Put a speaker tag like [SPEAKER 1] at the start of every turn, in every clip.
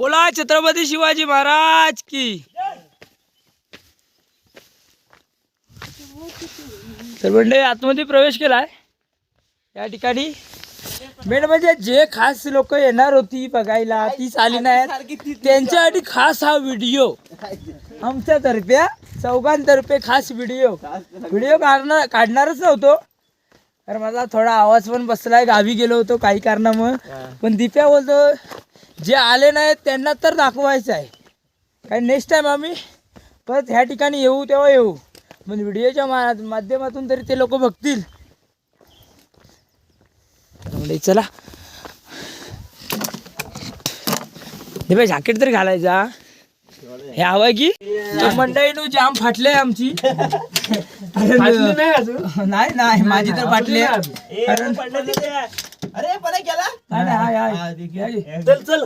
[SPEAKER 1] बोला छत्रपती शिवाजी महाराज की। तर म्हणजे आतमध्ये प्रवेश केलाय या ठिकाणी। मेन म्हणजे जे खास लोक येणार होती बघायला तीच आली नाही, त्यांच्यासाठी खास हा व्हिडिओ आमच्यातर्फे चौघांतर्फे खास व्हिडिओ काढणारच नव्हतो, तर माझा थोडा आवाज पण बसलाय, गावी गेलो होतो काही कारणामुळे। पण दिप्या बोलतो जे आले नाहीत त्यांना तर दाखवायचं आहे, काही नेक्स्ट टाइम आम्ही परत ह्या ठिकाणी येऊ तेव्हा येऊ, म्हणजे व्हिडिओच्या माध्यमातून तरी ते लोक बघतील। म्हणजे चला दिप्या जॅकेट तरी घालायचा, हे हवं की मंडळी जाम फाटले आमची। नाही नाही माझी तर फाटली,
[SPEAKER 2] अरे पण गेला
[SPEAKER 1] चल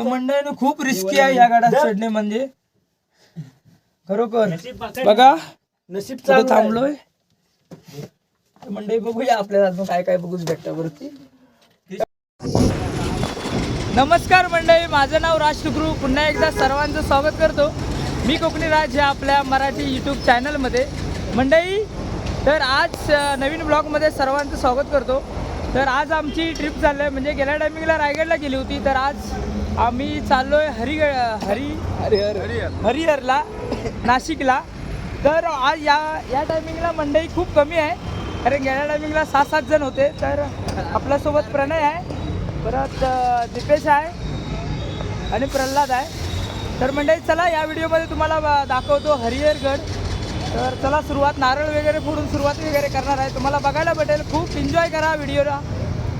[SPEAKER 1] मंडळी खूप रिस्की आहे या गाड्यात चढणे, म्हणजे खरोखर बघा
[SPEAKER 2] नशीब
[SPEAKER 1] थांबलोय मंडळी। बघूया आपल्याला काय काय बघूच भेटतं वरती। नमस्कार मंडळी, माझं नाव राज टुकरू, पुन्हा एकदा सर्वांचं स्वागत करतो मी कोकणी राज या आपल्या मराठी यूट्यूब चॅनलमध्ये। मंडळी तर आज नवीन ब्लॉगमध्ये सर्वांचं स्वागत करतो। तर आज आमची ट्रिप चालली आहे, म्हणजे गेल्या टायमिंगला रायगडला गेली होती, तर आज आम्ही चाललो आहे हरिहरला नाशिकला। तर आज या टायमिंगला मंडळी खूप कमी आहे, कारण गेल्या टायमिंगला 6-7 जण होते। तर आपल्यासोबत प्रणय आहे, परत दीपेश आहे आणि प्रल्हाद आहे। तर मंडळी चला या व्हिडिओमध्ये तुम्हाला दाखवतो हरिहरगड। तर चला सुरुवात, नारळ वगैरे फोडून सुरुवात वगैरे करणार आहे, तुम्हाला बघायला भेटेल, खूप एन्जॉय करा व्हिडिओला।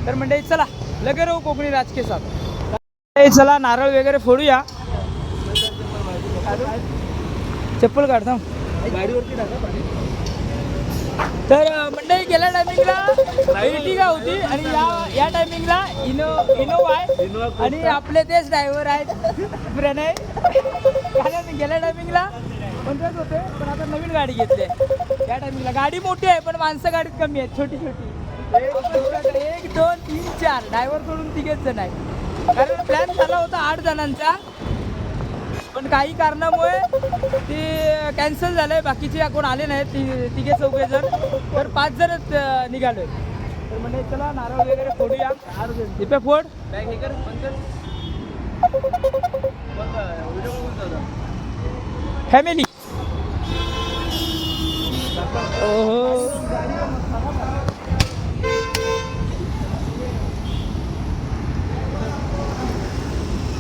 [SPEAKER 1] तर मंडळी चला लगे राहू कोकणी राज के साथ। चला नारळ वगैरे फोडूया, चप्पल काढता
[SPEAKER 2] गाडीवरती टाका पाणी।
[SPEAKER 1] तर मंडळी गेल्या टायमिंगला एर्टिगा होती आणि या टायमिंगला इनोवा आहे, आणि आपले तेच ड्रायव्हर आहेत प्रणय। कारण गेल्या टायमिंगला कोणतेच होते, पण आता नवीन गाडी घेतली आहे। या टायमिंगला गाडी मोठी आहे पण माणसं गाडीत कमी आहेत, छोटी छोटी 1 2 3 4 ड्रायव्हर सोडून 3 जण आहेत। कारण प्लॅन झाला होता 8 जणांचा, पण काही कारणामुळे ते कॅन्सल झालंय, बाकीचे कोण आले नाहीत, 3-4 जण, तर 5 जणच निघालोय। तर म्हणजे चला नारळ वगैरे फोडूया। दिप्या फोड फॅमिली।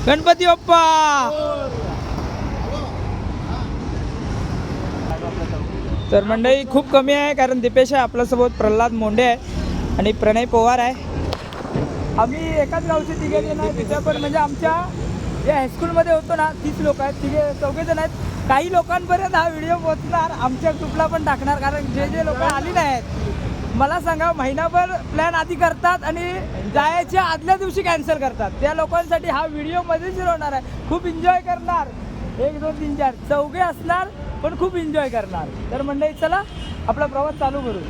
[SPEAKER 1] गणपती बाप्पा। तर मंडळी खूप कमी आहे, कारण दीपेश आहे आपल्यासोबत, प्रल्हाद मोंडे आहे आणि प्रणय पवार आहे। आम्ही एकाच गावचे 3 जण आहेत तिथे, पण म्हणजे आमच्या जे हायस्कूलमध्ये होतो ना 30 लोक आहेत, 4 जण आहेत। काही लोकांपर्यंत हा व्हिडिओ पोहोचणार, आमच्या ग्रुपला पण टाकणार, कारण जे लोक आली नाहीत, मला सांगा महिनाभर प्लॅन आधी करतात आणि जायच्या आदल्या दिवशी कॅन्सल करतात, त्या लोकांसाठी हा व्हिडिओ मध्येच होणार आहे। खूप एन्जॉय करणार, 1 2 3 4 चौघे असणार, पण खूप एन्जॉय करणार। तर मंडळी चला आपला प्रवास चालू करू।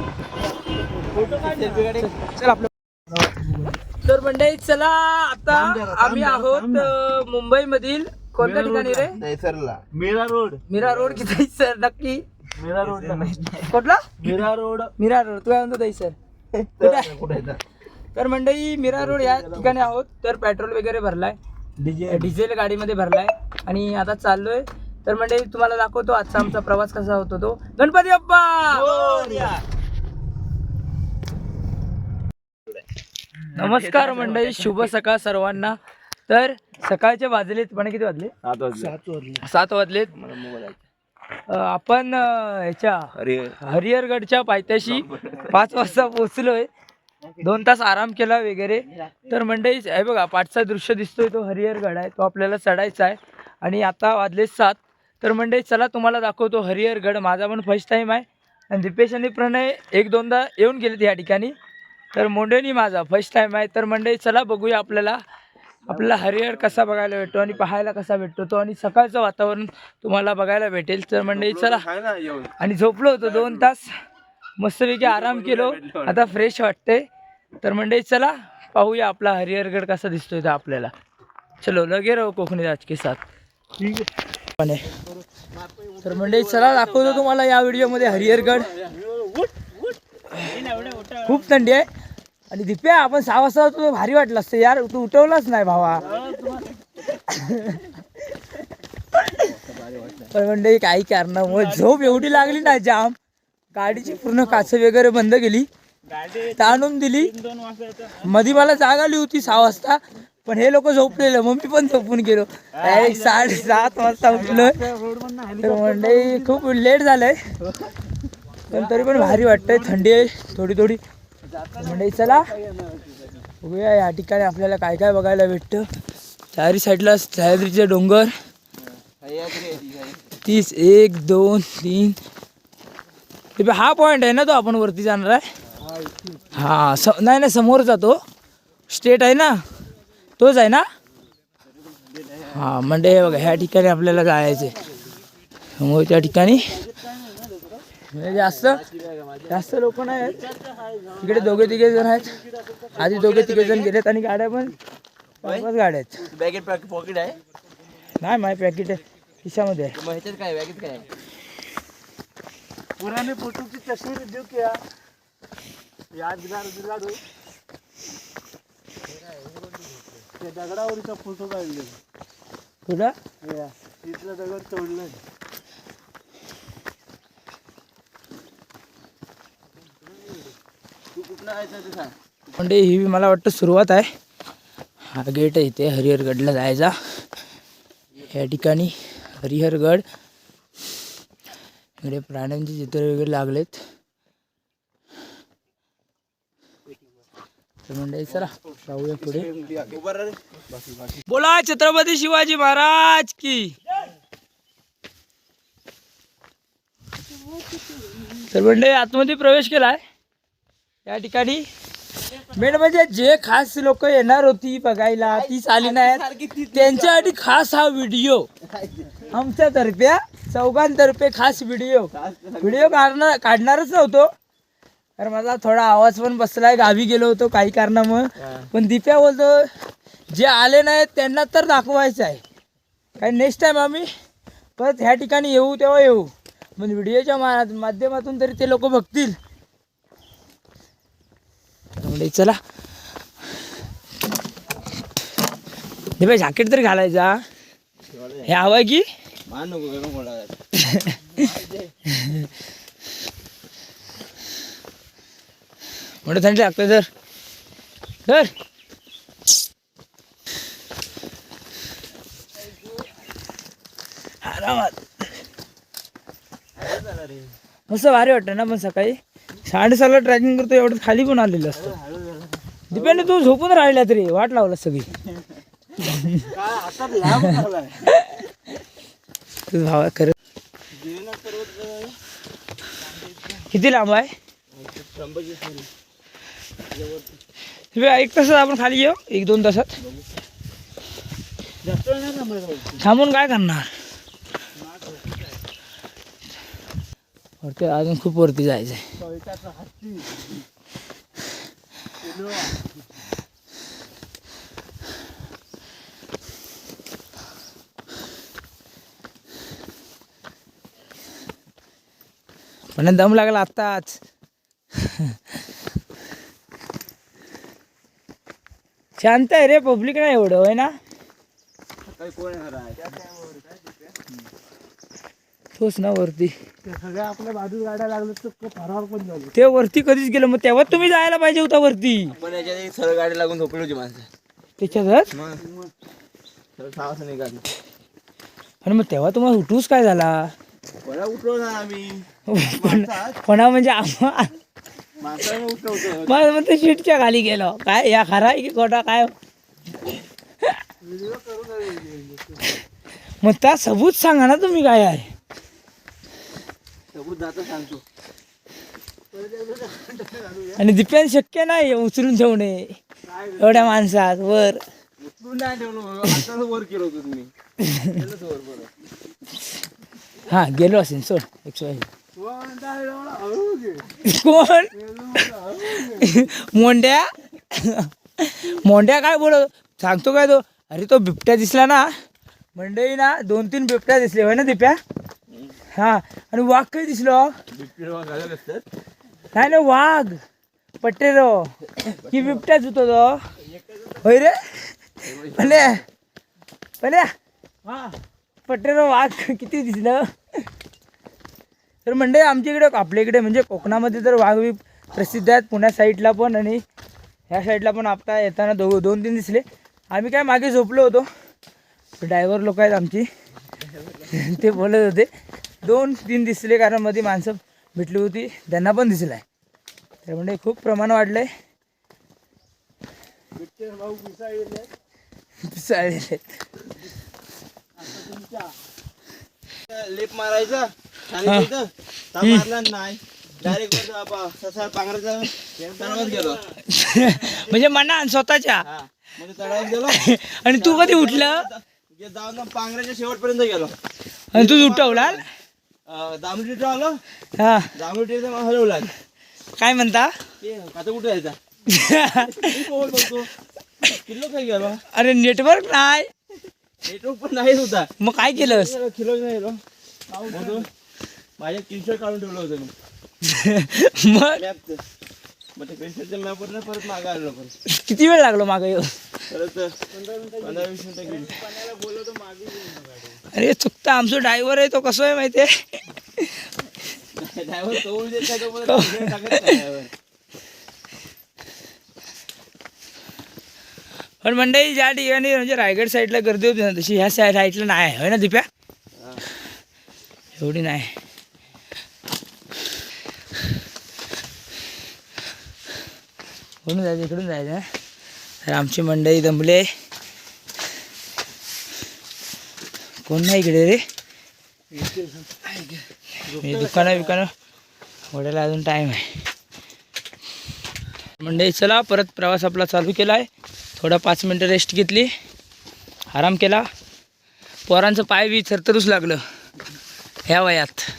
[SPEAKER 1] चल आपलं। तर मंडळी चला आता आम्ही आहोत मुंबई मधील कोणत्या ठिकाणी रे?
[SPEAKER 2] दहिसरला मीरा रोड
[SPEAKER 1] की दहिसर नक्की?
[SPEAKER 2] मीरा रोड
[SPEAKER 1] कुठला?
[SPEAKER 2] मीरा रोड
[SPEAKER 1] तू काय म्हणतो दहिसर कुठे? तर मंडळी मीरा रोड या ठिकाणी आहोत। तर पेट्रोल वगैरे भरलाय, डिझेल गाडीमध्ये भरलाय आणि आता चाललोय। तर मंडळी तुम्हाला दाखवतो आजचा आमचा प्रवास कसा होतो तो। गणपती बाप्पा। नमस्कार मंडळी, शुभ सकाळ सर्वांना। तर सकाळचे वाजलेत, पण किती वाजले? 7 वाजलेत। आपण ह्याच्या हरिहरगडच्या पायथ्याशी 5 वाजता पोहोचलोय, 2 तास आराम केला वगैरे। तर मंडळी हे बघा पाठचा दृश्य दिसतोय तो हरिहरगड आहे, तो आपल्याला चढायचा आहे आणि आता वाजले 7। तर मंडळी चला तुम्हाला दाखवतो हरिहरगड। माझा पण फर्स्ट टाइम आहे आणि दीपेश आणि प्रणय 1-2दा येऊन गेलेत या ठिकाणी, तर मोंडेनी माझा फर्स्ट टाइम आहे। तर मंडळी चला बघूया आपल्याला हरिहर कसा बघायला भेटतो आणि पाहायला कसा भेटतो तो, आणि सकाळचं वातावरण तुम्हाला बघायला भेटेल। तर मंडळी चला, आणि झोपलो होतो 2 तास, मस्तपैकी आराम केलो, आता फ्रेश वाटते। तर मंडळी चला पाहूया आपला हरिहरगड कसा दिसतोय तो आपल्याला। चलो लगे रहो कोकणी राज के साथ.
[SPEAKER 2] ठीक आहे.
[SPEAKER 1] तर मंडळी चला दाखवतो तुम्हाला या व्हिडिओमध्ये हरिहरगड. खूप थंडी आहे आणि दिप्या आपण 6 वाजता होतो भारी वाटलं असतं यार, तू उठवलाच नाही भावा. पण मंडळी काही कारणामुळे झोप एवढी लागली ना जाम, गाडीची पूर्ण काच वगैरे बंद केली, ताणून दिली. मध्ये मला जाग आली होती 6 वाजता, पण हे लोक झोपलेलं, मग मी पण झोपून गेलो. 7:30 वाजता उठलो. तर मंडळी खूप लेट झालंय, पण तरी पण भारी वाटतंय. थंडी आहे थोडी थोडी. मंडळी चला बघूया या ठिकाणी आपल्याला काय काय बघायला भेटतं. चारी साईडला सह्याद्रीचे डोंगर. 30 1 2 3. हा पॉइंट आहे ना तो आपण वरती जाणार आहे. हा नाही नाही समोरचा तो स्टेट आहे ना, तोच आहे ना. हा म्हणजे बघा ह्या ठिकाणी आपल्याला जायचं आहे. समोरच्या ठिकाणी म्हणजे जास्त लोक नाही आहेत इकडे. 2-3 जण आहेत. आधी 2-3 जण गेलेत आणि गाड्या पण 5 गाड्या आहेत.
[SPEAKER 2] बॅगेट पॉकेट आहे.
[SPEAKER 1] नाही माझी पॅकेट आहे खिशामध्ये आहे.
[SPEAKER 2] मग ह्याच्यात काय बॅगेत काय पुराने फोटो की तस्वीर जो क्या यादगार दिलाडो त्या दगडावरचा फोटो काढले.
[SPEAKER 1] कुठं
[SPEAKER 2] तिथलं दगड तोडलं. तू कुठलं आहे ते सांग.
[SPEAKER 1] म्हणजे ही मला वाटतं सुरुवात आहे. हा गेट आहे इथे हरिहरगडला जायचा. या ठिकाणी हरिहरगड. इकडे प्राण्यांचे चित्र वगैरे लागलेत. तर म्हणजे चला जाऊया पुढे. बोला छत्रपती शिवाजी महाराज की. तर म्हणजे आतमध्ये प्रवेश केलाय. या ठिकाणी मेन म्हणजे जे खास लोक येणार होती बघायला तीच आली नाही, त्यांच्यासाठी खास हा व्हिडिओ आमच्यातर्फे, चौघांतर्फे खास व्हिडिओ काढणारच नव्हतो, कारण माझा थोडा आवाज पण बसलाय. गावी गेलो होतो काही कारणामुळे. पण दिप्या बोलतो जे आले नाहीत त्यांना तर दाखवायचं आहे. काही नेक्स्ट टाइम आम्ही परत ह्या ठिकाणी येऊ तेव्हा येऊ, म्हणजे व्हिडिओच्या माध्यमातून तरी ते लोक बघतील. म्हणजे चला दिप्या जॅकेट तरी घालायचा. हे हवं आहे की म्हणजे थंडी लागते सर. सर आरामात मस्त भारी वाटतं ना. पण सकाळी 6:30ला ट्रॅकिंग करतो, एवढं खाली पण आलेलं असतं. दिप्याने तू झोपून राहिला तरी वाट लावला सगळी. तुझं भावा खरं किती लांब आहे. 1 तासात आपण खाली येऊ. 1-2 तासात थांबून काय करणार. वरती अजून खूप वरती जायचंय. पण दम लागला आत्ताच. शांत आहे रे, पब्लिक नाही एवढं आहे ना. तोच ना वरती
[SPEAKER 2] सगळ्या आपल्या बाजूला गाड्या लागल्या तर फरार पण झालो.
[SPEAKER 1] ते वरती कधीच गेलं, मग तेव्हा तुम्ही जायला पाहिजे होता वरती.
[SPEAKER 2] पण याच्यात सरळ गाडी लागून झोपली होती माणसं
[SPEAKER 1] त्याच्यातच.
[SPEAKER 2] निघाली
[SPEAKER 1] आणि मग तेव्हा तुम्हाला उठूच काय झाला.
[SPEAKER 2] उठलो ना आम्ही.
[SPEAKER 1] कोणा म्हणजे
[SPEAKER 2] माणसाने उठवतो.
[SPEAKER 1] मग ते शीटच्या खाली गेलो. काय या खरा आहे की खोटा काय. मग त्या सबूत सांगा ना तुम्ही काय आहे.
[SPEAKER 2] सबूत जाता सांगतो.
[SPEAKER 1] आणि दिप्यान शक्य नाही उचलून ठेवणे एवढ्या माणसात वर.
[SPEAKER 2] उचलून नाही ठेवलं, वर केलं होतं तुम्ही.
[SPEAKER 1] हा गेलो असेल सोड. कोण मोंड्या काय बोलत सांगतो काय तो. अरे तो बिबट्या दिसला ना मंडळी ना 2-3 बिबट्या दिसले होय ना दिप्या. हा आणि वाघ काही दिसलो नाही ना वाघ पट्टेरो की बिबट्याच होतो तो होय रे पल्या पल्या हा पट्टेरो वाघ किती दिसलं. तर मंडळी आमच्या इकडे आपल्या इकडे म्हणजे कोकणामध्ये तर वाघ प्रसिद्ध आहेत. पुण्या साईडला पण आणि ह्या साईडला पण आता येताना 2-3 दिसले. आम्ही काय मागे झोपलो होतो. ड्रायव्हर लोक आहेत आमची ते बोलत होते 2-3 दिसले कारण मध्ये माणसं भेटली होती त्यांना पण दिसलं आहे. तर म्हणजे खूप प्रमाण वाढलं आहे.
[SPEAKER 3] लेप मारायचा मारला नाही डायरेक्ट पांघराचा गेलो
[SPEAKER 1] म्हणजे मना स्वतःच्या
[SPEAKER 3] म्हणजे तळावर गेलो
[SPEAKER 1] आणि तू कधी उठलं
[SPEAKER 3] जाऊन पांघराच्या शेवटपर्यंत गेलो
[SPEAKER 1] आणि तू उठवला
[SPEAKER 3] दामटी आलो
[SPEAKER 1] हा
[SPEAKER 3] दामटी हलवला
[SPEAKER 1] काय म्हणता
[SPEAKER 3] ते आता कुठे यायचा बघतो किल्लो काय गेलो
[SPEAKER 1] अरे नेटवर्क नाही
[SPEAKER 3] नेटवर्क पण नाही होता
[SPEAKER 1] मग काय केलंस
[SPEAKER 3] किलो नाही गेलो माझ्या टी-शर्ट काढून ठेवलं होतं मी
[SPEAKER 1] मग
[SPEAKER 3] मग ते पेन्शनच्या मॅपवर परत मागे आलो परत
[SPEAKER 1] किती वेळ लागलो मागे येऊन
[SPEAKER 3] परत 15-20 मिनिटं गेली
[SPEAKER 1] अरे चुकता आमचा ड्रायव्हर आहे तो कसं आहे माहिती आहे
[SPEAKER 3] ड्रायव्हर तोल देत नाही तोपर्यंत टाकत नाही driver.
[SPEAKER 1] पण मंडळी ज्या ठिकाणी म्हणजे रायगड साईडला गर्दी होती ना तशी ह्या साईडला नाही आहे ना दिप्या एवढी नाही. कोण जायचं इकडून जायचं तर आमची मंडळी दमले कोण नाही इकडे रे दुकानं वड्याला अजून टाईम आहे. मंडळी चला परत प्रवास आपला चालू केला आहे. थोडा 5 मिनटं रेस्ट घेतली आराम केला. पोरांचं पाय बी थरथरूच लागलं ह्या वयात.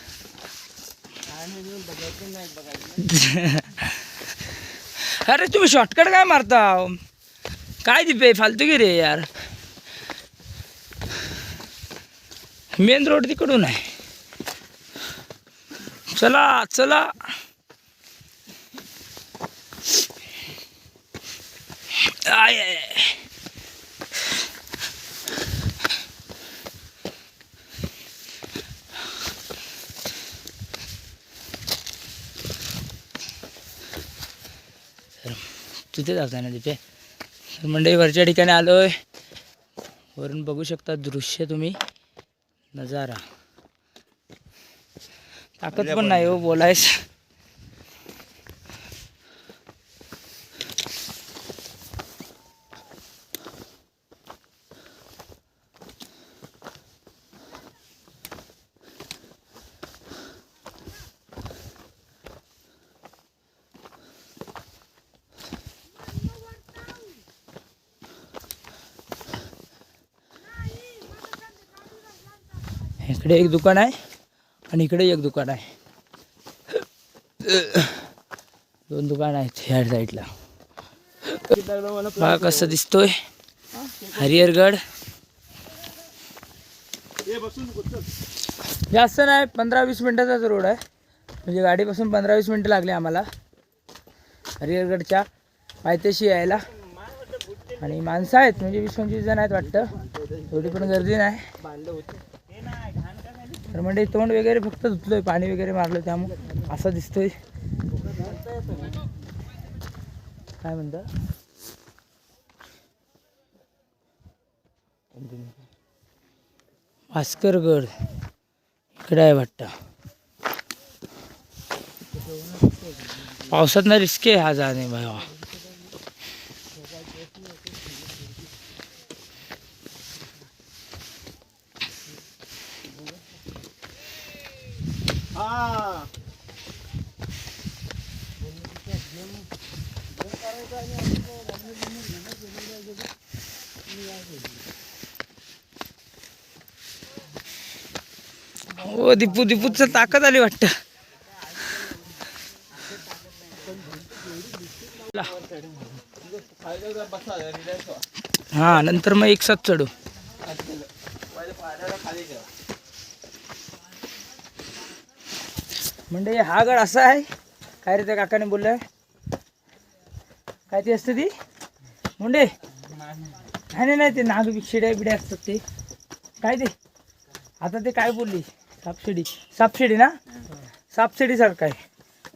[SPEAKER 1] अरे तुम्ही शॉर्टकट काय मारता काय दिपे फालतू की रे यार. मेन रोड तिकडून आहे. चला चला आय तिथे जाता ना तिथे मंडई वरच्या ठिकाणी आलोय. वरून बघू शकता दृश्य तुम्ही नजारा. ताकद पण नाही हो बोलायस. इकडे एक दुकान आहे आणि इकडे एक दुकान आहे. 2 दुकान आहेत ह्या साईडला. बघा कसं दिसतोय हरिहरगड. जास्त नाही 15-20 मिनटाचाच रोड आहे. म्हणजे गाडीपासून 15-20 मिनटं लागली आम्हाला हरिहरगडच्या पायथ्याशी यायला. आणि माणसं आहेत म्हणजे 20-25 जण आहेत वाटतं. थोडी पण गर्दी नाही. तर म्हणजे तोंड वगैरे फक्त धुतलोय पाणी वगैरे मारलं त्यामुळे असं दिसतोय. काय म्हणता भास्करगड इकडे आहे वाटतं. पावसात ना रिस्क आहे हा जाणे भावा. हो दीपूच ताकद आली वाटतं. हां नंतर मग एक साथ चढू. म्हणजे हा गड असा आहे काय रे त्या काकाने बोललं काय ती असते ती मुंडे नाही नाही ते नाग शिड्या बिड्या असतात ते काय ते आता ते काय बोलली सापशिडी ना सापशिडीसारखं आहे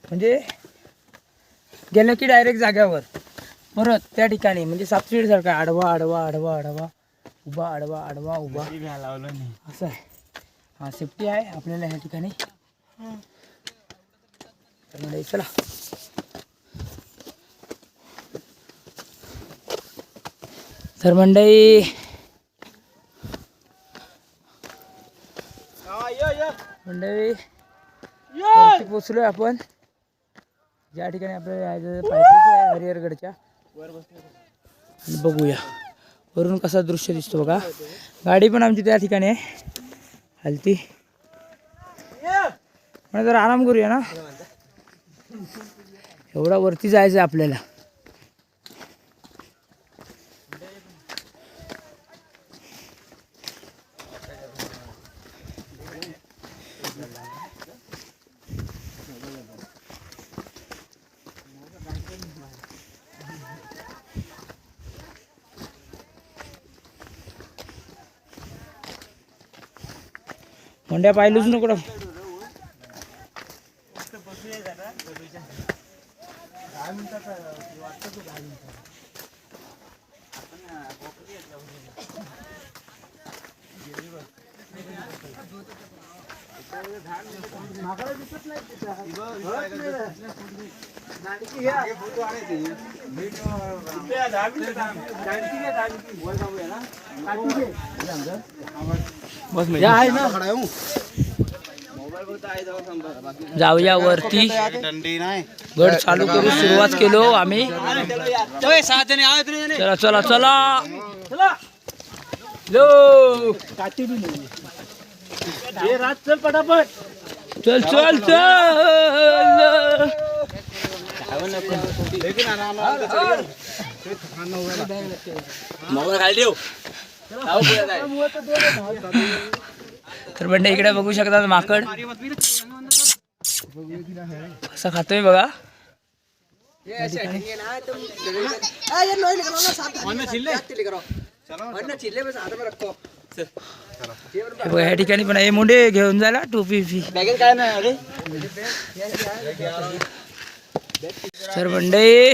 [SPEAKER 1] म्हणजे गेलं की डायरेक्ट जाग्यावर परत त्या ठिकाणी म्हणजे सापशिडीसारखं आहे आडवा आडवा आडवा आडवा उभा आडवा आडवा उभा असं आहे. हा सेफ्टी आहे आपल्याला ह्या ठिकाणी. तर म्हणजे चला तर मंडळी वरती पोचलोय आपण ज्या ठिकाणी आपल्याला जायचं पाहिजे हरिहरगडच्या. आणि बघूया वरून कसा दृश्य दिसतो बघा. गाडी पण आमची त्या ठिकाणी आहे हलती. म्हणजे जरा आराम करूया ना एवढा वरती जायचं आपल्याला. मंड्या पाहिलंच नको जाऊया वरती. गड चालू करू सुरुवात केलो आम्ही. चला चला चला
[SPEAKER 2] चल पटापट
[SPEAKER 1] चल चल चल. तर म्हणजे इकडे बघू शकता माकड असं खातोय बघा. या ठिकाणी पण हे मुंडे घेऊन जायला टोपी फी काय नाही. तर मंडळी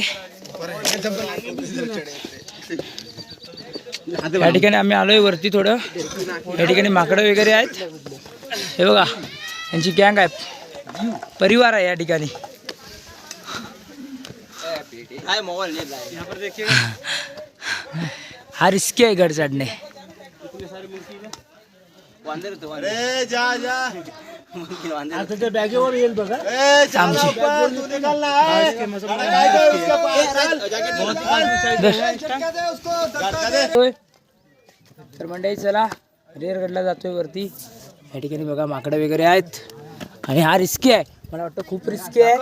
[SPEAKER 1] या ठिकाणी आम्ही आलोय वरती थोडं. या ठिकाणी माकडं वगैरे आहेत हे बघा यांची गँग आहे परिवार आहे या ठिकाणी. हा रिस्की आहे गड चढणे.
[SPEAKER 2] बॅगेवर येईल बघा
[SPEAKER 1] तर मंडळी चला हरिहरगडला जातोय वरती. या ठिकाणी बघा माकडं वगैरे आहेत आणि हा रिस्की आहे. मला वाटतं खूप रिस्की आहे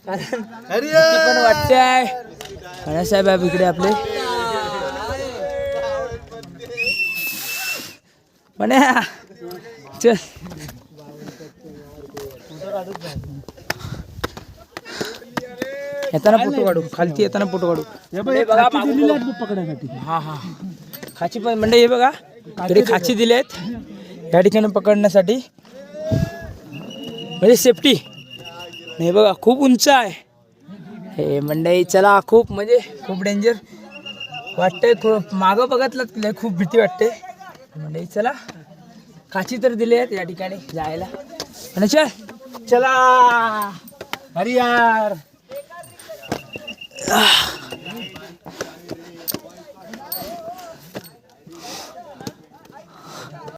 [SPEAKER 1] कारण पण वाटते आहे. साहेब आहे इकडे आपले पण चल येताना फोटो काढू खालती येताना फोटो काढू.
[SPEAKER 2] पकडायसाठी
[SPEAKER 1] हा हा खाची पण म्हणजे हे बघा तरी खाची दिले आहेत या ठिकाणी पकडण्यासाठी म्हणजे सेफ्टी. हे बघा खूप उंच आहे हे मंडई. चला खूप म्हणजे खूप डेंजर वाटतंय. खूप मागं बघितलं खूप भीती वाटते मंडई. चला खाची तर दिली आहेत या ठिकाणी जायला. आणि चल चला अरे यार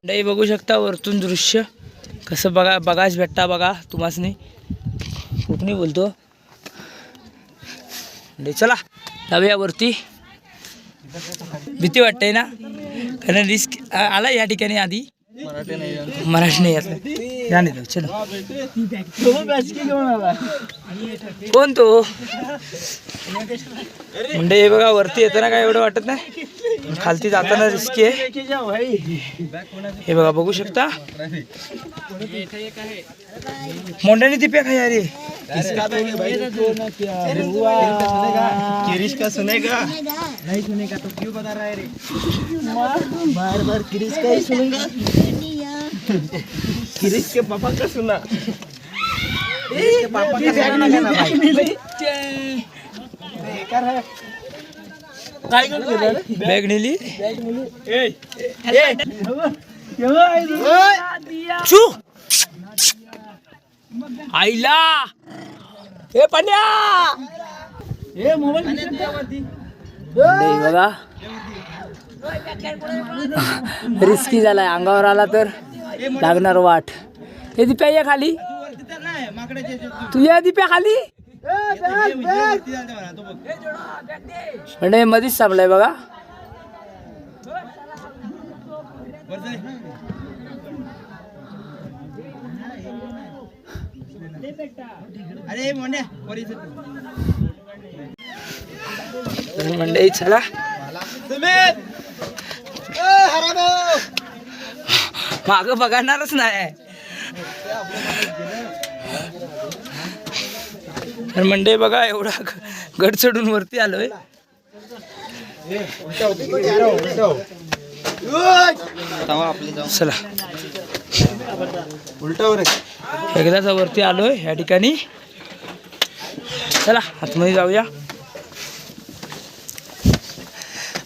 [SPEAKER 1] मंडई बघू शकता वरतून दृश्य कसं बघाच भेटता बघा तुम्हासनी. कुठनी बोलतो चला जाऊया वरती. भीती वाटते ना कारण रिस्क आला या ठिकाणी आधी मराठी नाही येत. या नाही जाऊ चलो.
[SPEAKER 2] तो बॅचकी घेऊन आला.
[SPEAKER 1] कोण तो म्हणजे हे बघा वरती येताना काय एवढं वाटत नाही, खालती जाताना रिस्की आहे. हे बघा बघू शकता मोंड्याने ती पॅक आहे अरे.
[SPEAKER 3] किरीश का सुनेगा
[SPEAKER 2] नहीं सुनेगा तो क्यों बता रहा है रे. बार बार किरीश का ही सुनेगा.
[SPEAKER 3] किरीश के पापा का सुना.
[SPEAKER 2] किरीश के पापा का सुना ना भाई. बेकार है. काय करतो रे.
[SPEAKER 1] बॅग नेली चू आईला हे पाण्या
[SPEAKER 2] ए मोबाईल
[SPEAKER 1] बघा रिस्की झालाय, अंगावर आला तर लागणार वाट. हे दिप्या या खाली, तू या दिप्या खाली. म्हणजे मध्येच थांबलाय बघा.
[SPEAKER 3] अरे मोंड्या
[SPEAKER 1] मंडई चला माग बघणारच नाही. तर मंडई बघा एवढा गड चढून वरती आलोय. चला
[SPEAKER 3] उलटावर
[SPEAKER 1] एकदाच वरती आलोय या ठिकाणी. चला आतमध्ये जाऊया.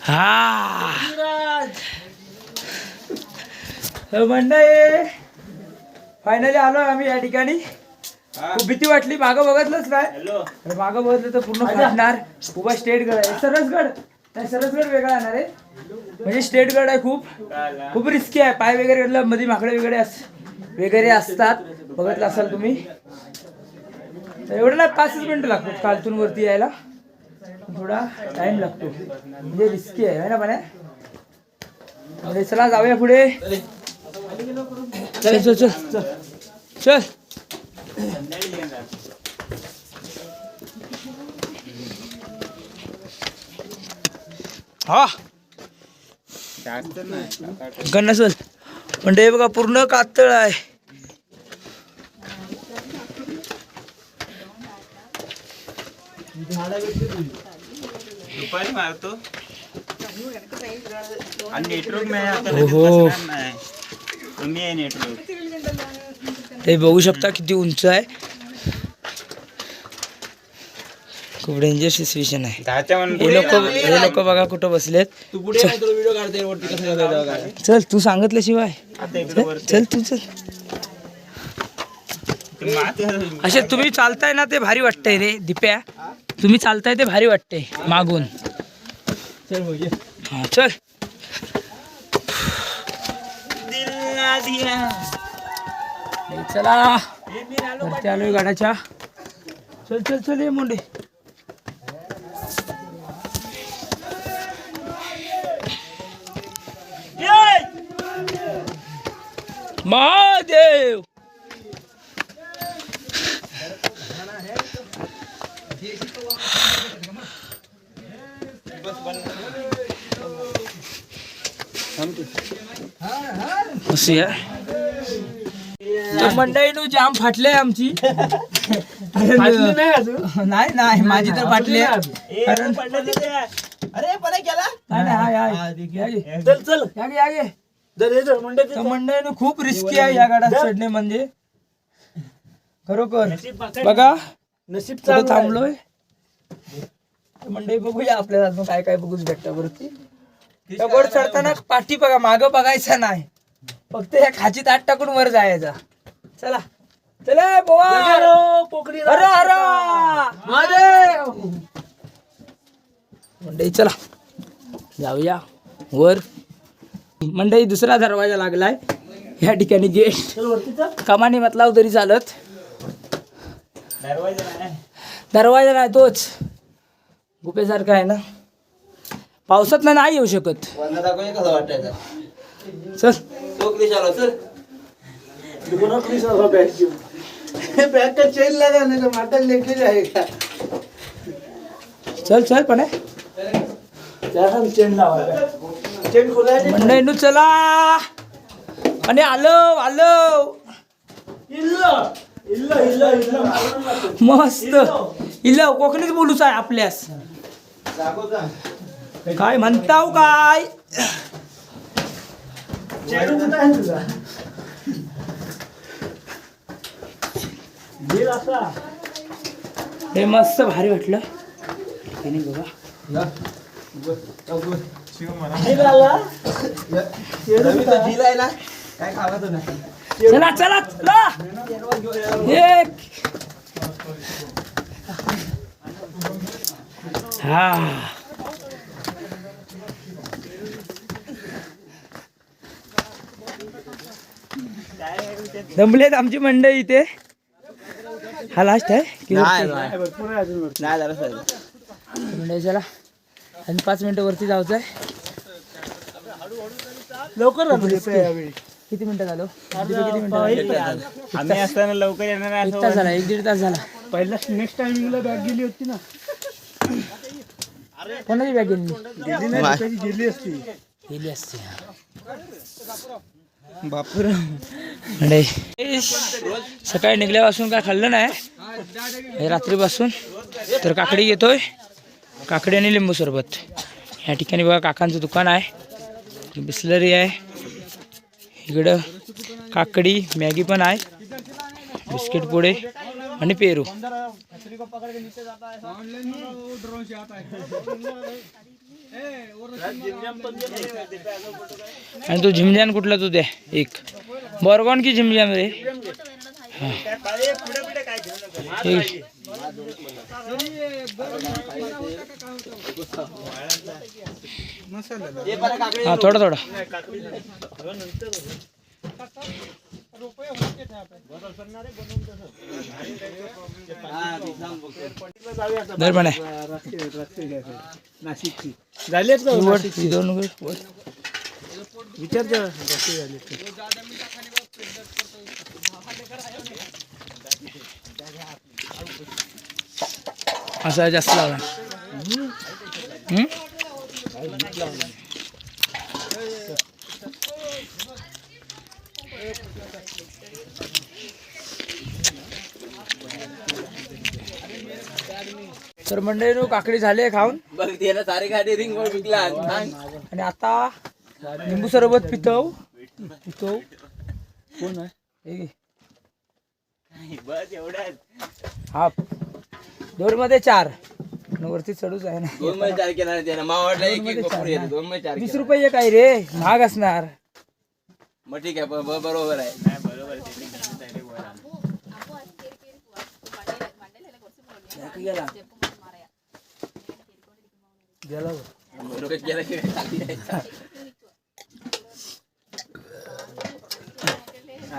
[SPEAKER 1] हा मंडई फायनली आलोय आम्ही या ठिकाणी. खूप भीती वाटली, मागं बघितलंच काय, मागं बघितलं तर पूर्ण फाटणार. उभा स्टेट गड आहे, सरसगड नाही, सरसगड वेगळा येणार आहे. म्हणजे स्टेट गड आहे, खूप रिस्की आहे. पाय वगैरे मध्ये माकडे वगैरे असतात, बघितलं असाल तुम्ही. एवढं नाही, 5 मिनिटं लागतात खालतून वरती यायला, थोडा टाइम लागतो. म्हणजे रिस्की आहे ना पाण्या. म्हणजे चला जाऊया पुढे. चल चल चल चल चल. हा नसल पण हे बघा पूर्ण कातळ आहे.
[SPEAKER 3] दुपारी मारतो आणि नेटवर्क नाही,
[SPEAKER 1] ओहो
[SPEAKER 3] कमी आहे नेटवर्क.
[SPEAKER 1] हे बघू शकता किती उंच आहे, खूप डेंजर सिच्युएशन आहे. हे लोक बघा कुठं बसलेत.
[SPEAKER 3] तू पुढे व्हिडिओ काढते वरती कसं.
[SPEAKER 1] चल तू सांगितल्याशिवाय चल तू चल. असे तुम्ही चालताय ना ते भारी वाटतंय रे दिप्या, तुम्ही चालताय ते भारी वाटतंय मागून. हा चल. चला वरती आलोय गाड्याच्या. चल चल चल ये मुंडे. महादेव अशी आहे. मंडळीनु जाम फाटले आमची. नाही नाही माझी तर फाटली. कारण
[SPEAKER 3] अरे परे गेला.
[SPEAKER 2] चल चल
[SPEAKER 1] मंडळीनु खूप रिस्की आहे या गाड्यात चढणे. म्हणजे खरोखर बघा
[SPEAKER 2] नशीब
[SPEAKER 1] कुठं थांबलोय. मंडळी बघूया आपल्याला अजून काय काय बघूच भेटतं वरती. गड चढताना पाठी बघा, मागं बघायचं नाही, फक्त या खाचीत हात टाकून वर जायचा. चला चला बोवा
[SPEAKER 2] पोकळी
[SPEAKER 1] हर हर महादेव. मंडई चला जाऊया वर. मंडई दुसरा दरवाजा लागलाय या ठिकाणी. गेट कमानी मतलाव तरी चालत. दरवाजा नाही तोच गुपेसारखा आहे ना, पावसात नाही येऊ शकत.
[SPEAKER 3] कसं वाटायचं.
[SPEAKER 1] चल
[SPEAKER 2] दुकानात पुलिस आला बॅग घेऊन बॅग का चेन लगा नाही तर माता लेके जाएगा
[SPEAKER 1] चल चल पण
[SPEAKER 2] त्याला चेन लावा चेन खोलायची
[SPEAKER 1] मंडळींनो चला आणि आलो आलो
[SPEAKER 2] इल्ल इल्ल इल्ल इल्ल
[SPEAKER 1] मस्त इल कोकणीच बोलूच आहे आपल्यास काय म्हणताव काय
[SPEAKER 2] चेन कुठं आहे तुझा दिल असा
[SPEAKER 1] हे मस्त भारी वाटलं त्याने बघा
[SPEAKER 2] दिल आला
[SPEAKER 3] काय खावा तो नाही
[SPEAKER 1] चला चला चला एक हा दमलेत आमची मंडळी इथे हा लास्ट आहे की
[SPEAKER 2] भरपूर आहे अजून
[SPEAKER 3] नाही झालं सर
[SPEAKER 1] मंडळी चला आणि 5 मिनिटं वरती जायचं आहे
[SPEAKER 2] लवकर यावेळी
[SPEAKER 1] किती मिनिटं झालं किती मिनिटं
[SPEAKER 3] आम्ही असताना लवकर येणार
[SPEAKER 1] 1 तास झाला 1-1.5 तास झाला
[SPEAKER 2] पहिला नेक्स्ट टायमिंगला बॅग गेली होती ना
[SPEAKER 1] कोणाची बॅग गेली
[SPEAKER 2] गेली नाही दुसरी गेली असती
[SPEAKER 1] गेली असते
[SPEAKER 3] बापूर
[SPEAKER 1] म्हणजे सकाळी निघल्यापासून काय खाल्लं नाही रात्रीपासून तर काकडी घेतोय काकडी आणि लिंबू सरबत या ठिकाणी बघा काकांचं दुकान आहे बिस्लरी आहे इकडं काकडी मॅगी पण आहे बिस्किट पुडे आणि पेरू आणि तू झिमझान कुठला तू द्या एक बॉर्गॉन की झिमझान रे हा थोडा थोडा दर पण आहे
[SPEAKER 2] नाशिकची झाली आहेत का नाशिकची?
[SPEAKER 1] दोन
[SPEAKER 2] विचार जरा राष्ट्रीय झाली
[SPEAKER 1] असा जास्त लावला तर मंडळी काकडी झाली खाऊन
[SPEAKER 3] बघ त्याला सारे गाडी रिंग वर विकला
[SPEAKER 1] आणि आता लिंबू सरबत पितव कोण आहे
[SPEAKER 3] बस एवढ्याच
[SPEAKER 1] हा मध्ये 4 वरती चढूच आहे ना
[SPEAKER 3] 2 मध्ये 4 केला त्यानं मा वाटलं एक भरपूर येतो 2 मध्ये 4
[SPEAKER 1] 20 रुपये काय रे महाग असणार
[SPEAKER 3] मग ठीक आहे बरोबर आहे नाही बरोबर
[SPEAKER 1] गेला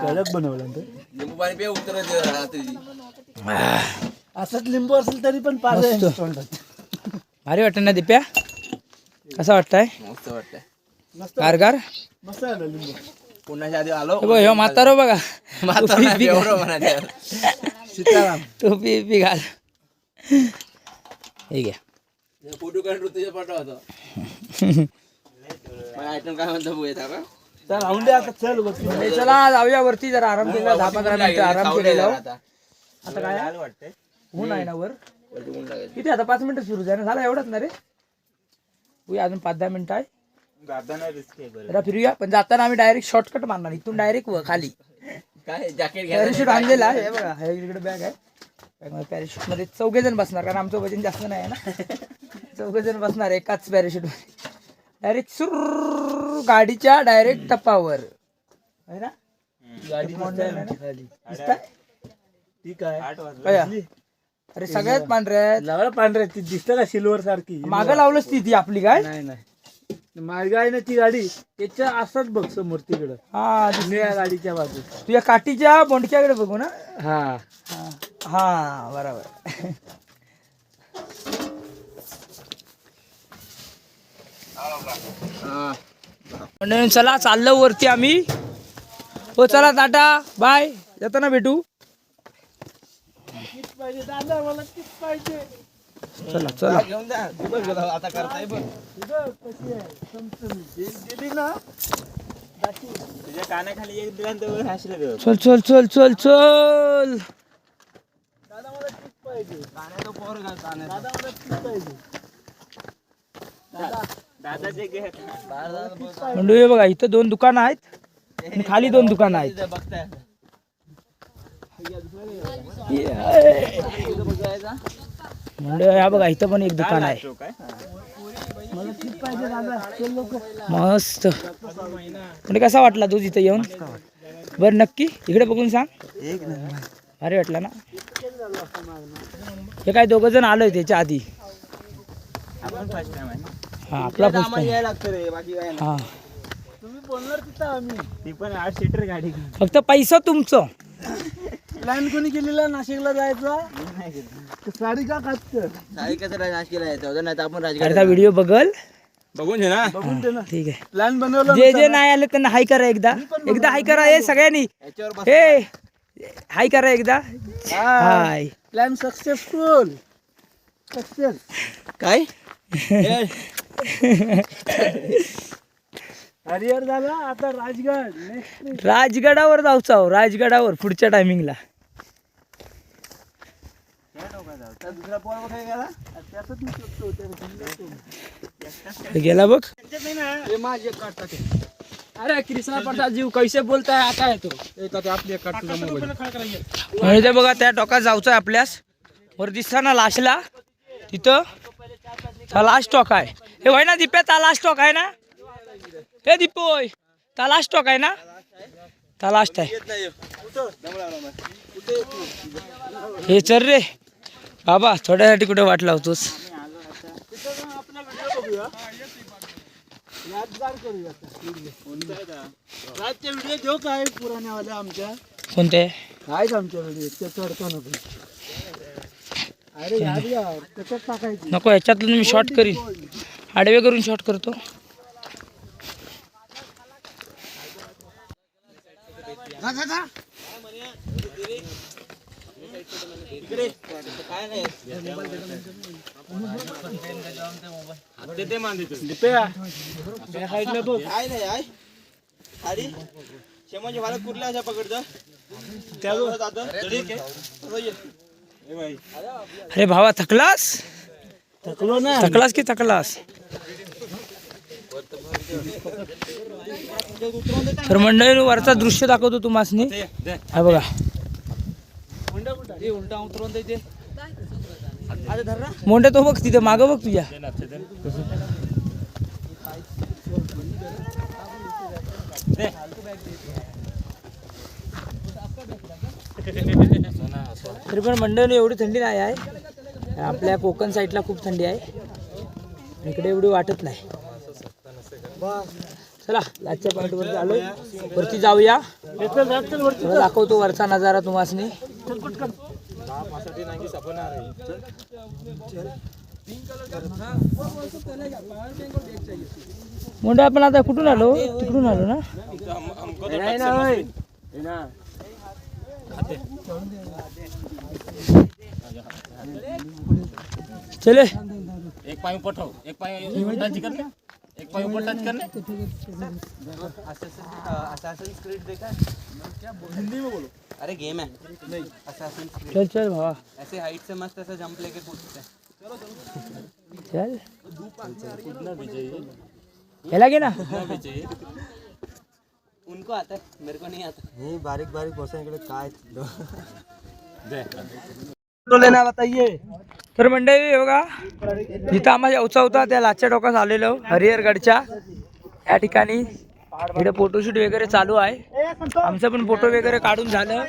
[SPEAKER 2] कडक बनवलं ना ते.
[SPEAKER 3] लिंबू पाणी पे उतरत रात्री
[SPEAKER 2] असंच लिंबू असेल तरी पण पाच
[SPEAKER 1] भारी वाटत ना दिप्या कसा वाटतंय
[SPEAKER 3] मस्त वाटतंय
[SPEAKER 1] गारगार
[SPEAKER 2] मस्त आहे ना लिंबू
[SPEAKER 3] पुन्हा आधी आलो
[SPEAKER 1] ह्यो म्हातारो बघा
[SPEAKER 3] म्हातारा एवढं म्हणा
[SPEAKER 2] सीताराम
[SPEAKER 1] टोपी बी घाल हे घ्या
[SPEAKER 3] फोटो काढून ऋतूच्या पाठवा होतो आयटम काय म्हणतो बघ येता का
[SPEAKER 2] चल राहून दे आता चल वरती.
[SPEAKER 1] चला जाऊया वरती जरा आराम केला 10-15 मिनिटं आराम केलेला
[SPEAKER 3] आता
[SPEAKER 1] आता काय
[SPEAKER 3] वाटतंय
[SPEAKER 1] ऊन आहे ना वर
[SPEAKER 3] वरती ऊन लागेल
[SPEAKER 1] किती आता 5 मिनिटं सुरू झालं झाला एवढंच ना रे उया अजून 5-10 मिनिटं आहे जरा फिरूया पण जाताना आम्ही डायरेक्ट शॉर्टकट मारणार इथून डायरेक्ट खाली
[SPEAKER 3] काय जॅकेट घ्या
[SPEAKER 1] पॅराशूट आणलेला आहे हे बघा हे इकडे बॅग आहे बॅगमध्ये पॅराशूट मध्ये 4 जण बसणार कारण आमचं वजन जास्त नाही आहे ना 4 जण बसणार एकाच पॅराशूट मध्ये डायरेक्ट सुर गाडीच्या डायरेक्ट टप्पावर आहे ना गाडी
[SPEAKER 2] ती काय
[SPEAKER 1] अरे सगळ्यात पांढऱ्या
[SPEAKER 2] लावला पांढऱ्या ती दिसतं का सिल्वर सारखी
[SPEAKER 1] मागं लावलंच ती आपली काय
[SPEAKER 2] नाही नाही मार्ग आहे ना ती गाडी त्याच्या असंच बघ समोर तिकडं
[SPEAKER 1] हा
[SPEAKER 2] निळ्या गाडीच्या बाजू
[SPEAKER 1] तुझ्या काठीच्या बोंडक्याकडे बघू ना
[SPEAKER 2] हा
[SPEAKER 1] हा बरोबर म्हणून चला चाललो वरती आम्ही हो चला टाटा बाय, येताना भेटू. चला चला
[SPEAKER 3] घेऊन द्या बघ आता करताय बघ तुझ्या कानाखाली एक दिला तर हाशलं
[SPEAKER 1] चल चल चल चल चल.
[SPEAKER 3] कान्या पोर दादाचे घे
[SPEAKER 1] मंडळी बघा इथं 2 दुकानं आहेत आणि खाली 2 दुकानं आहेत.
[SPEAKER 3] बघताय
[SPEAKER 1] मंडळी हा बघा इथं पण एक दुकान आहे मस्त. म्हणजे कसा वाटला तू तिथं येऊन? बरं नक्की इकडे बघून सांग.
[SPEAKER 3] एक नंबर
[SPEAKER 1] अरे वाटला ना. हे काय 2 जण आलोय त्याच्या आधी.
[SPEAKER 3] आपण फर्स्ट टाइम आहे
[SPEAKER 1] हा आपला फर्स्ट
[SPEAKER 3] आम्हाला यायला लागतं रे बाकी काय नाही
[SPEAKER 1] हा
[SPEAKER 3] तुम्ही बोलणार तिथं आम्ही ती पण 8 सीटर गाडी
[SPEAKER 1] फक्त पैसा तुमचं.
[SPEAKER 2] प्लॅन कोणी केलेला नाशिकला जायचा? साडी का खात
[SPEAKER 3] साडी कसं नाशिकला यायचं नाही तर आपण
[SPEAKER 1] अर्धा व्हिडिओ बघल
[SPEAKER 3] बघून घे ना
[SPEAKER 2] बघून दे ना.
[SPEAKER 1] ठीक आहे.
[SPEAKER 2] प्लॅन बनवला
[SPEAKER 1] जे जे नाही आले त्यांना हाय करा एकदा हाय करा हे सगळ्यांनी.
[SPEAKER 3] याच्यावर
[SPEAKER 1] हे हाय करा एकदा हाय.
[SPEAKER 2] Plan successful. सक्सेस
[SPEAKER 3] काय
[SPEAKER 2] हरिहर झाला आता राजगड. नेक्स्ट
[SPEAKER 1] राजगडावर जाऊचा हो, राजगडावर पुढच्या टायमिंगला.
[SPEAKER 3] दुसरा पोर बघाय गेला
[SPEAKER 2] त्यातच मी शकतो
[SPEAKER 1] गेला बघ.
[SPEAKER 2] ते माझे काढतात.
[SPEAKER 1] अरे कृष्णा प्रसाद जीव कैसे बोलताय आता येतो.
[SPEAKER 2] येतात आपले काढतो मोबाईल.
[SPEAKER 1] म्हणजे ते बघा त्या टोकात जाऊचं आहे आपल्यास. वर दिसताना लास्टला तिथं हा लास्ट टॉक आहे. हे होय ना दिप्या ता लास्ट टॉक आहे ना. हे दिपोय ता लास्ट टॉक आहे ना. ता लास्ट आहे. हे चल रे बाबा थोड्यासाठी कुठे वाट लावतोस.
[SPEAKER 2] यादगार करूया राजचे व्हिडिओ देऊ काय पुराण्यावाल्या आमच्या
[SPEAKER 1] कोणते
[SPEAKER 2] आहेत आमच्या व्हिडिओ ते चढताना पण. अरे यार यार त्याच्यात टाकायची.
[SPEAKER 1] नको याच्यातून मी शॉर्ट करीन आडवे करून शॉर्ट करतो.
[SPEAKER 3] काय नाही काय नाही आहे अरे शेमाची मला कुठल्या अशा पकडतं त्यावर
[SPEAKER 1] अरे भावा थकलास
[SPEAKER 2] थकलो ना.
[SPEAKER 1] थकलास की थकलास. तर मंडळी वरचा दृश्य दाखवतो तुम्हासनी. हा बघा
[SPEAKER 3] उलटा उतरवून द्यायचे
[SPEAKER 1] मोंढे तो बघ तिथे मागं बघ तुझ्या. तरी पण मंडळी एवढी थंडी नाही आहे. आपल्या कोकण साईडला खूप थंडी आहे. इकडे एवढी वाटत नाही. चला लाजच्या पॉईंट वरती आलोय. वरती जाऊया दाखवतो वरचा नजारा तुम्हासनी. मोठा आपण आता कुठून आलो तिकडून आलो ना. चले
[SPEAKER 3] एक पाय ऊपर उठाओ एक पाय टच कर ले एक पाय ऊपर टच कर ले असासिन क्रीड देखा क्या हिंदी में बोलो अरे गेम है नहीं असासिन क्रीड
[SPEAKER 1] चल चल भावा
[SPEAKER 3] ऐसे हाइट से मस्त ऐसा जंप लेके कूदते हैं
[SPEAKER 1] चल
[SPEAKER 3] कूदना भी चाहिए
[SPEAKER 1] याला घे ना.
[SPEAKER 3] उनको आता है मेरे को नहीं आता
[SPEAKER 2] हे बारीक बारीक बसांकडे काय
[SPEAKER 3] लेना बताइए.
[SPEAKER 1] तर मंडळी बघा जिथं आम्हाला यायचा होता त्या लाचच्या टोकास आलेलो हरिहरगडच्या या ठिकाणी. इकडे फोटोशूट वगैरे चालू आहे. आमचं पण फोटो वगैरे काढून झालं.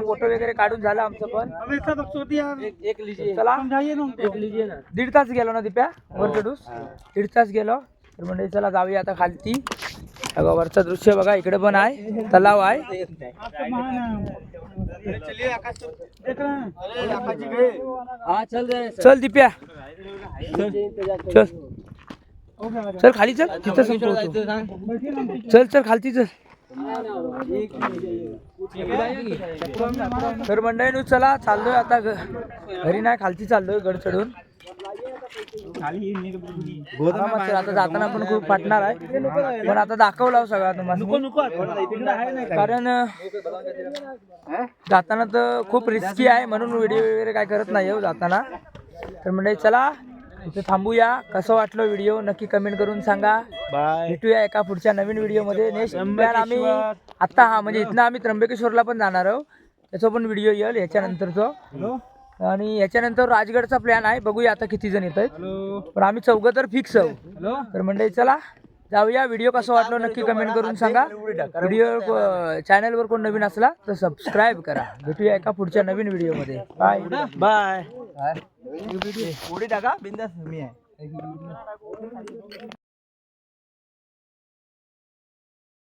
[SPEAKER 1] फोटो वगैरे काढून झालं आमचं पण. एक लीजिए चला एक लीजिए ना. 1.5 तास गेलो ना दिप्या वर चढूस 1.5 तास गेलो. तर मंडळी चला जाऊया आता खालती. बघा वरचं दृश्य बघा इकडे पण आहे तलाव आहे. चल दिप्या चल चल खाली चल तिथं संपवतो. चल चल खालती चल. तर मंडळी चला चाललोय आता घरी नाही खालती चाललोय गड चढून आरामात. आता जाताना पण खूप फाटणार आहे पण आता दाखवला सगळा तुम्हाला कारण जाताना तर खूप रिस्की आहे म्हणून व्हिडिओ वगैरे काय करत नाही हो जाताना. तर मंडळी चला इथे थांबूया. कसं वाटलं व्हिडिओ नक्की कमेंट करून सांगा. भेटूया एका पुढच्या नवीन व्हिडिओ मध्ये. नेक्स्ट प्लॅन आम्ही आता म्हणजे इथनं आम्ही त्र्यंबकेश्वरला पण जाणार आहोत त्याचा पण व्हिडिओ येईल याच्यानंतरचा. आणि याच्यानंतर राजगडचा प्लॅन आहे बघूया आता किती जण येत आहेत पण आम्ही 4 तर फिक्स आहोत. तर मंडळी चला जाऊया. व्हिडिओ कसं वाटलं नक्की कमेंट करून सांगा. व्हिडिओ चॅनलवर कोण नवीन असला तर सबस्क्राईब करा. भेटूया एका पुढच्या नवीन व्हिडिओ मध्ये. Bye
[SPEAKER 3] bye. उडी टाका बिंदास मी आहे.